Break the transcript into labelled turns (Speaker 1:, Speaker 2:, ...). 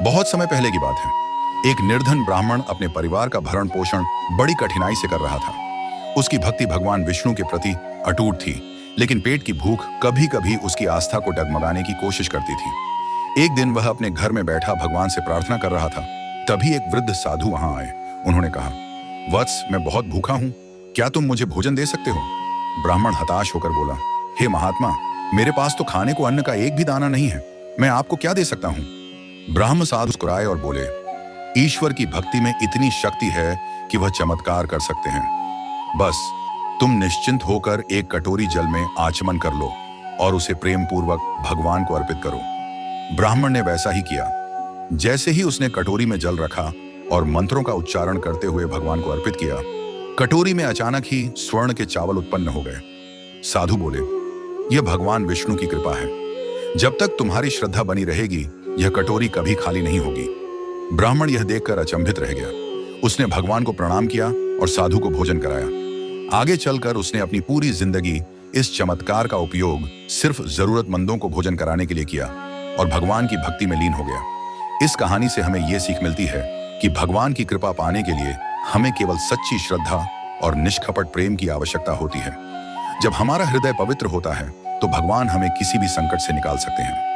Speaker 1: बहुत समय पहले की बात है। एक निर्धन ब्राह्मण अपने परिवार का भरण पोषण बड़ी कठिनाई से कर रहा था। उसकी भक्ति भगवान विष्णु के प्रति अटूट थी, लेकिन पेट की भूख कभी कभी उसकी आस्था को डगमगाने की कोशिश करती थी। एक दिन वह अपने घर में बैठा भगवान से प्रार्थना कर रहा था। तभी एक वृद्ध साधु वहां आए। उन्होंने कहा, वत्स, मैं बहुत भूखा हूं, क्या तुम मुझे भोजन दे सकते हो? ब्राह्मण हताश होकर बोला, हे महात्मा, मेरे पास तो खाने को अन्न का एक भी दाना नहीं है, मैं आपको क्या दे सकता हूँ? ब्राह्म साधु मुस्कुराए और बोले, ईश्वर की भक्ति में इतनी शक्ति है कि वह चमत्कार कर सकते हैं। बस तुम निश्चिंत होकर एक कटोरी जल में आचमन कर लो और उसे प्रेम पूर्वक भगवान को अर्पित करो। ब्राह्मण ने वैसा ही किया। जैसे ही उसने कटोरी में जल रखा और मंत्रों का उच्चारण करते हुए भगवान को अर्पित किया, कटोरी में अचानक ही स्वर्ण के चावल उत्पन्न हो गए। साधु बोले, यह भगवान विष्णु की कृपा है। जब तक तुम्हारी श्रद्धा बनी रहेगी, यह कटोरी कभी खाली नहीं होगी। ब्राह्मण यह देखकर अचंभित रह गया। उसने भगवान को प्रणाम किया और साधु को भोजन कराया। आगे चलकर उसने अपनी पूरी जिंदगी इस चमत्कार का उपयोग सिर्फ जरूरतमंदों को भोजन कराने के लिए किया और भगवान की भक्ति में लीन हो गया। इस कहानी से हमें यह सीख मिलती है कि भगवान की कृपा पाने के लिए हमें केवल सच्ची श्रद्धा और निष्कपट प्रेम की आवश्यकता होती है। जब हमारा हृदय पवित्र होता है, तो भगवान हमें किसी भी संकट से निकाल सकते हैं।